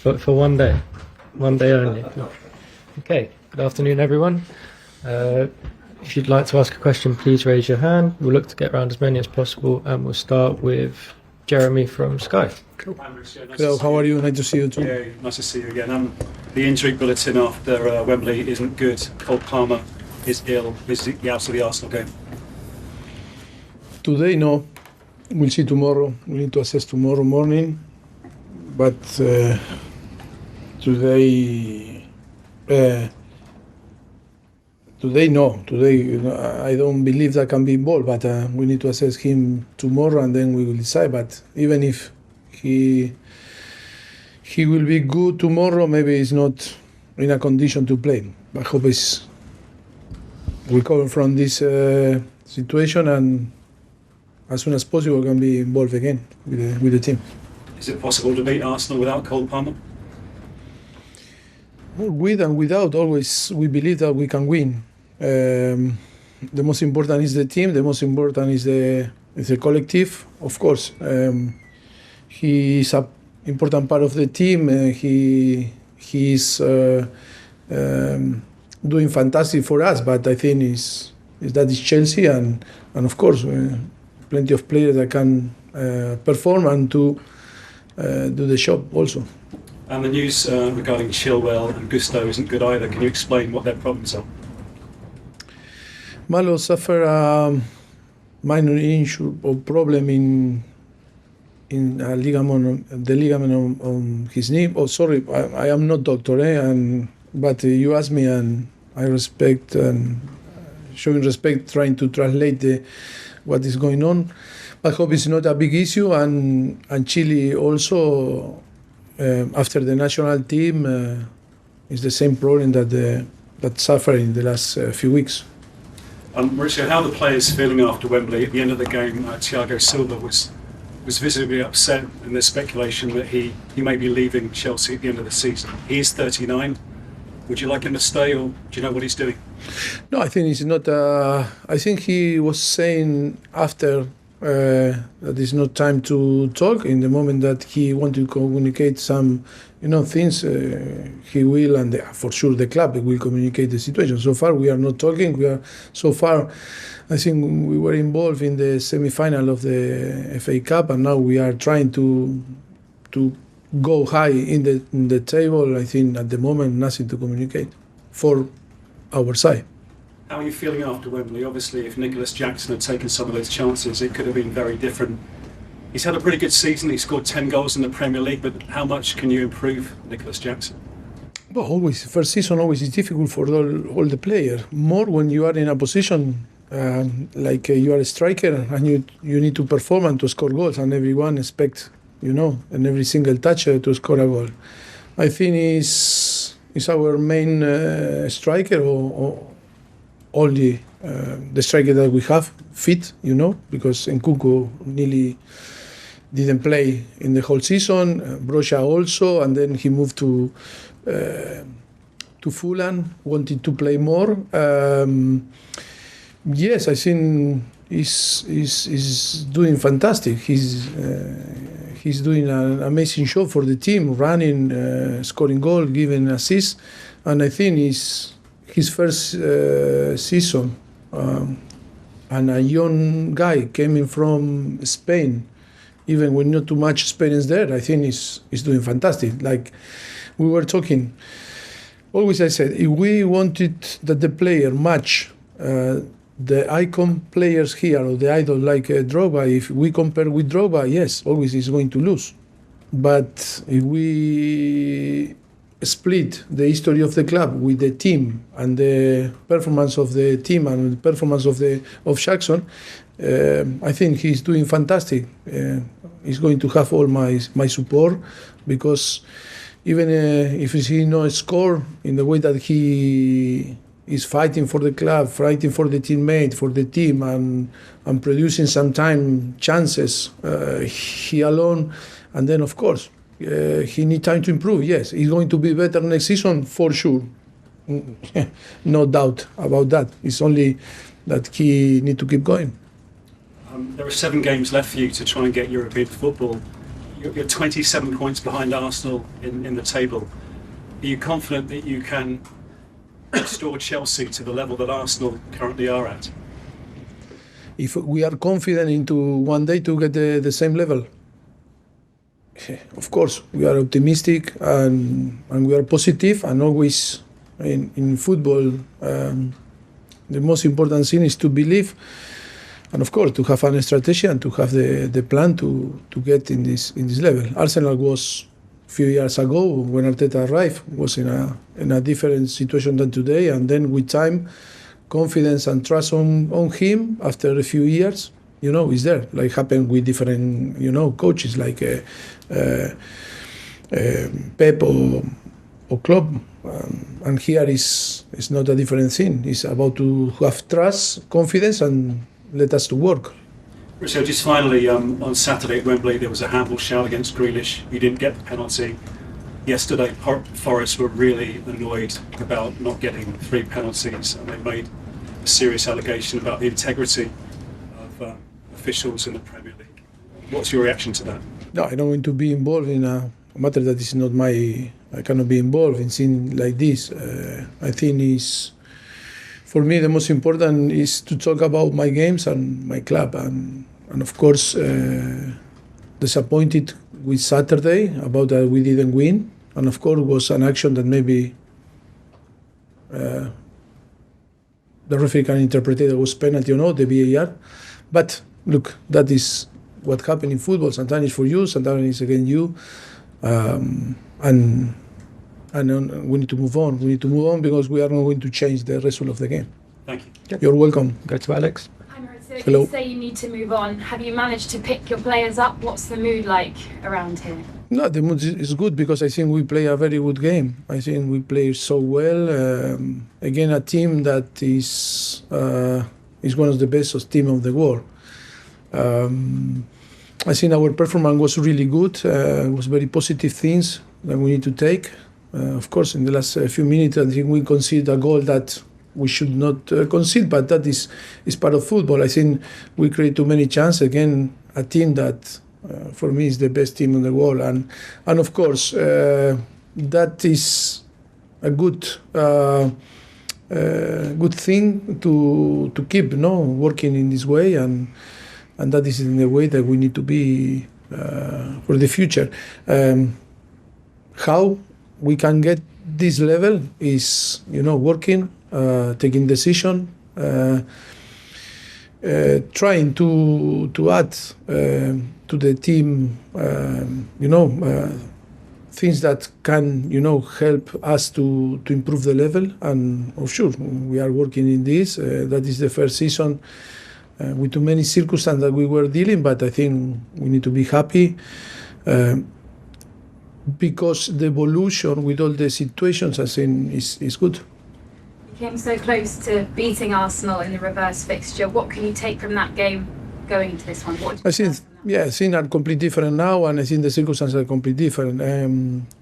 But for one day only. Okay, good afternoon everyone. If you'd like to ask a question, please raise your hand. We'll look to get around as many as possible, and we'll start with Jeremy from Sky. Cool. Hello, how are you? Nice to see you too. Yeah, nice to see you again. The injury bulletin after Wembley isn't good. Cole Palmer is ill. Is he out of the Arsenal game? Today, no. We'll see tomorrow. We need to assess tomorrow morning. But today, no. Today, I don't believe that can be involved. But we need to assess him tomorrow, and then we will decide. But even if he will be good tomorrow, maybe he's not in a condition to play. I hope he's recover from this situation, and as soon as possible can be involved again with the team. Is it possible to beat Arsenal without Cole Palmer? With and without, always we believe that we can win. The most important is the team. The most important is the collective. Of course, he is an important part of the team. He is doing fantastic for us. But I think that is Chelsea, and of course, plenty of players that can perform and to do the job also. And the news regarding Chilwell and Gusto isn't good either. Can you explain what their problems are? Malo suffered a minor injury or problem in a ligament, the ligament on his knee. Oh, sorry, I am not doctor, but you asked me, and I respect and showing respect, trying to translate what is going on. I hope it's not a big issue, and Chile also after the national team is the same problem that suffered in the last few weeks. Mauricio, how are the players feeling after Wembley? At the end of the game, Thiago Silva was visibly upset, and there's speculation that he may be leaving Chelsea at the end of the season. He is 39. Would you like him to stay, or do you know what he's doing? No, I think he's not. I think he was saying after that it's not time to talk. In the moment that he wanted to communicate some, things, he will, and for sure the club will communicate the situation. So far, we are not talking. I think we were involved in the semi-final of the FA Cup, and now we are trying to go high in the table. I think at the moment nothing to communicate for our side. How are you feeling after Wembley? Obviously, if Nicolas Jackson had taken some of those chances, it could have been very different. He's had a pretty good season. He scored 10 goals in the Premier League, but how much can you improve Nicolas Jackson? Well, always, first season always is difficult for all the players. More when you are in a position like you are a striker, and you need to perform and to score goals, and everyone expects, and every single touch to score a goal. I think is our main striker, or only the striker that we have fit, because Nkunku nearly didn't play in the whole season. Broja also, and then he moved to Fulham, wanted to play more. Yes, I think he's doing fantastic. He's doing an amazing job for the team, running, scoring goal, giving assists, and I think his first season, and a young guy coming from Spain, even with not too much experience there, I think he's doing fantastic. Like we were talking, always I said, if we wanted that the player match the icon players here, or the idol like Drogba, if we compare with Drogba, yes, always he's going to lose. But if we split the history of the club with the team and the performance of the team and the performance of Jackson, I think he's doing fantastic. He's going to have all my support, because even if he not score in the way that he is fighting for the club, fighting for the teammate, for the team, and producing sometimes chances, he alone, and then of course he needs time to improve. Yes, he's going to be better next season for sure. No doubt about that. It's only that he needs to keep going. There are 7 games left for you to try and get European football. you're 27 points behind Arsenal in the table. Are you confident that you can restore Chelsea to the level that Arsenal currently are at? If we are confident into one day to get the same level, of course we are optimistic and we are positive, and always in football the most important thing is to believe, and of course to have a strategy and to have the plan to get in this level. Arsenal was a few years ago when Arteta arrived was in a different situation than today, and then with time, confidence and trust on him after a few years, is there. Like happened with different coaches like Pep or Klopp, and here is not a different thing. It's about to have trust, confidence, and let us to work. Mauricio, just finally, on Saturday at Wembley, there was a handball shout against Grealish. You didn't get the penalty. Yesterday, Forest were really annoyed about not getting 3 penalties, and they made a serious allegation about the integrity of officials in the Premier League. What's your reaction to that? No, I don't want to be involved in a matter that is not I cannot be involved in things like this. I think for me the most important is to talk about my games and my club, and of course disappointed with Saturday about that we didn't win, and of course was an action that maybe the referee can interpret it as penalty or not, the VAR. But look, that is what happened in football. Sometimes it's for you, sometimes it's against you, and we need to move on. We need to move on because we are not going to change the result of the game. Thank you. Yep. You're welcome. Go to Alex. Hi Mauricio, Hello. you say you need to move on. Have you managed to pick your players up? What's the mood like around here? No, the mood is good because I think we play a very good game. I think we play so well. Again, a team that is one of the best team of the world. I think our performance was really good. It was very positive things that we need to take. Of course, in the last few minutes, I think we conceded a goal that we should not concede, but that is part of football. I think we create too many chances. Again, a team that for me is the best team in the world, and of course that is a good thing to keep working in this way, and that is in the way that we need to be for the future. How we can get this level is working, taking decision, trying to add to the team things that can help us to improve the level. And sure, we are working in this. That is the first season with too many circumstances that we were dealing, but I think we need to be happy because the evolution with all the situations I think is good. You came so close to beating Arsenal in the reverse fixture. What can you take from that game going into this one? I think things are completely different now, and I think the circumstances are completely different.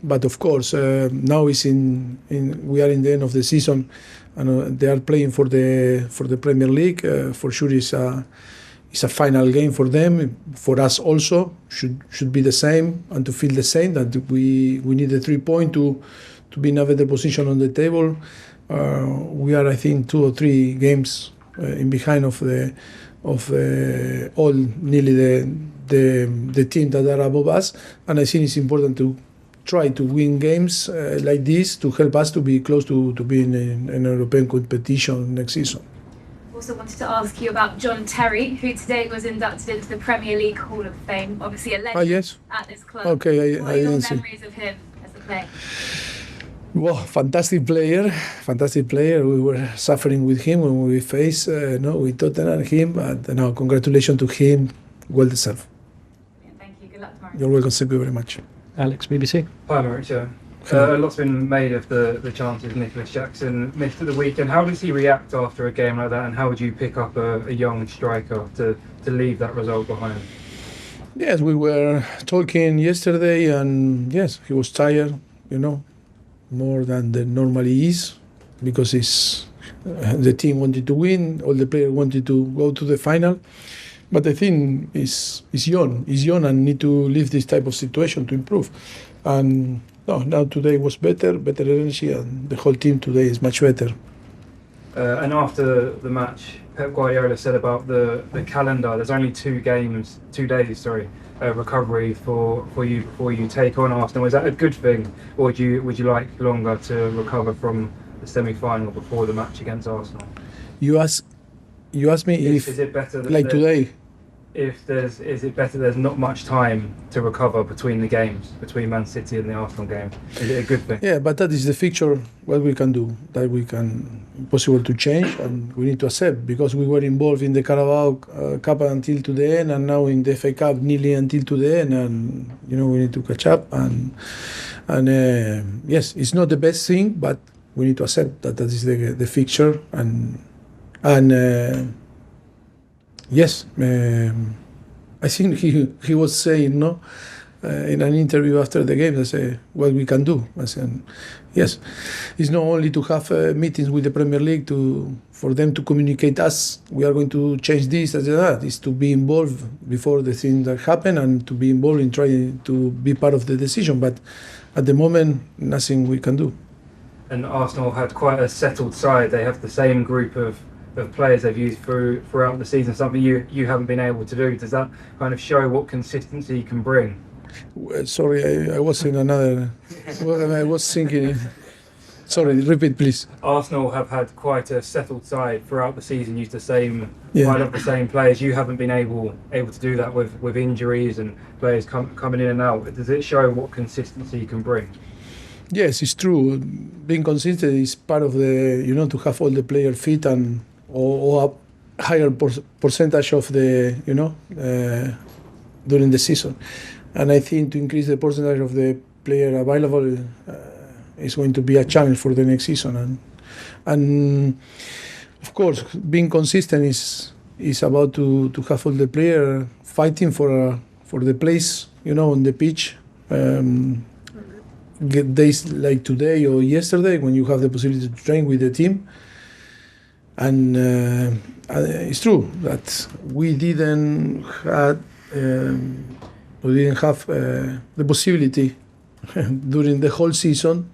But of course, now we are in the end of the season, and they are playing for the Premier League. For sure, it's a final game for them. For us also should be the same, and to feel the same that we need the 3 points to be in a better position on the table. We are, I think, 2 or 3 games in behind of all nearly the team that are above us, and I think it's important to try to win games like this to help us to be close to being in an European competition next season. Also wanted to ask you about John Terry, who today was inducted into the Premier League Hall of Fame. Obviously a legend yes. at this club. Okay, what I are your didn't see. memories of him as a player? Well, fantastic player. We were suffering with him when we faced with Tottenham him, but now congratulations to him. Well deserved. Thank you. Good luck tomorrow. You're welcome. Thank you very much. Alex, BBC. Hi Mauricio. A lot's been made of the chances Nicolas Jackson missed at the weekend. How does he react after a game like that, and how would you pick up a young striker to leave that result behind? Yes, we were talking yesterday, and yes, he was tired, more than the normally is, because the team wanted to win, all the players wanted to go to the final. But I think he's young and need to leave this type of situation to improve. And no, now today was better energy, and the whole team today is much better. And after the match, Pep Guardiola said about the calendar. There's only 2 days, recovery for you before you take on Arsenal. Is that a good thing, or would you like longer to recover from the semi-final before the match against Arsenal? You ask me if is it better like today? Is it better there's not much time to recover between the games, between Man City and the Arsenal game? Is it a good thing? Yeah, but that is the fixture. What we can do, that we can possible to change, and we need to accept, because we were involved in the Carabao Cup until to the end, and now in the FA Cup nearly until to the end, and we need to catch up. And yes, it's not the best thing, but we need to accept that is the fixture, and yes, I think he was saying in an interview after the game, I say what we can do. I said yes, it's not only to have meetings with the Premier League for them to communicate us. We are going to change this and that. It's to be involved before the things that happen, and to be involved in trying to be part of the decision. But at the moment, nothing we can do. And Arsenal had quite a settled side. They have the same group of players they've used throughout the season, something you haven't been able to do. Does that kind of show what consistency you can bring? Sorry, I was in another. Well, I was thinking. Sorry, repeat, please. Arsenal have had quite a settled side throughout the season, used the same, quite of the same players. You haven't been able to do that with injuries and players coming in and out. Does it show what consistency you can bring? Yes, it's true. Being consistent is part of the, to have all the players fit and or a higher percentage of the, during the season. And I think to increase the percentage of the player available is going to be a challenge for the next season. And of course, being consistent is about to have all the players fighting for the place, on the pitch. Get days like today or yesterday when you have the possibility to train with the team. And it's true that we didn't have the possibility during the whole season,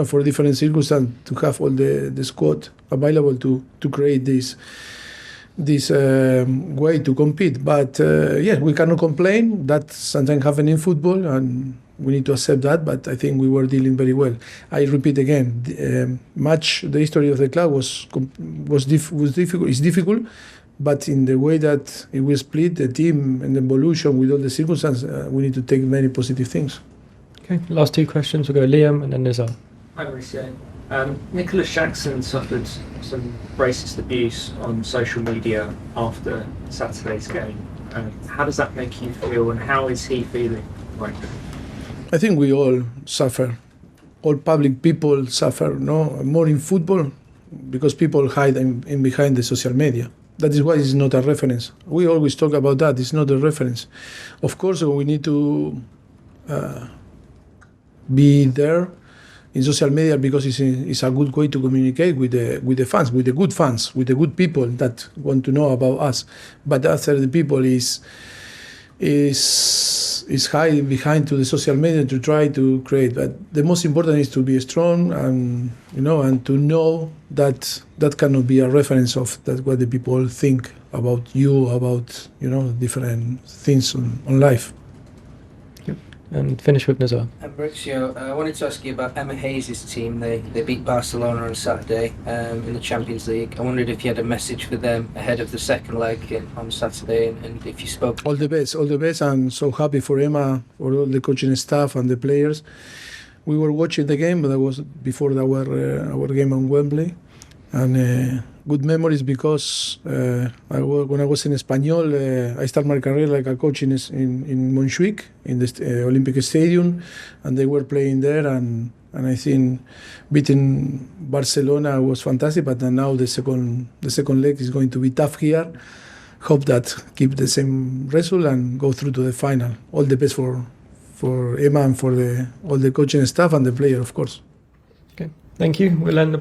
for different circumstances, to have all the squad available to create this way to compete. But yeah, we cannot complain. That sometimes happens in football, and we need to accept that. But I think we were dealing very well. I repeat again, the history of the club was difficult. It's difficult, but in the way that it was split, the team and the evolution with all the circumstances, we need to take many positive things. Okay, last 2 questions. We'll go Liam and then Nizar. Hi Mauricio. Nicolas Jackson suffered some racist abuse on social media after Saturday's game. How does that make you feel, and how is he feeling right now? I think we all suffer. All public people suffer, more in football, because people hide in behind the social media. That is why it's not a reference. We always talk about that. It's not a reference. Of course, we need to be there in social media, because it's a good way to communicate with the fans, with the good fans, with the good people that want to know about us. But after the people is hiding behind to the social media to try to create. But the most important is to be strong and and to know that cannot be a reference of that what the people think about you, about different things on life. And finish with Nizar. Mauricio, I wanted to ask you about Emma Hayes' team. They beat Barcelona on Saturday in the Champions League. I wondered if you had a message for them ahead of the second leg on Saturday, and if you spoke. All the best. I'm so happy for Emma, for all the coaching staff and the players. We were watching the game, but that was before our game on Wembley, and good memories, because when I was in Espanyol, I started my career like a coach in Montjuic, in the Olympic Stadium, and they were playing there, and I think beating Barcelona was fantastic. But now the second leg is going to be tough here. Hope that keep the same result and go through to the final. All the best for Emma and for all the coaching staff and the player, of course. Okay, thank you. We'll end the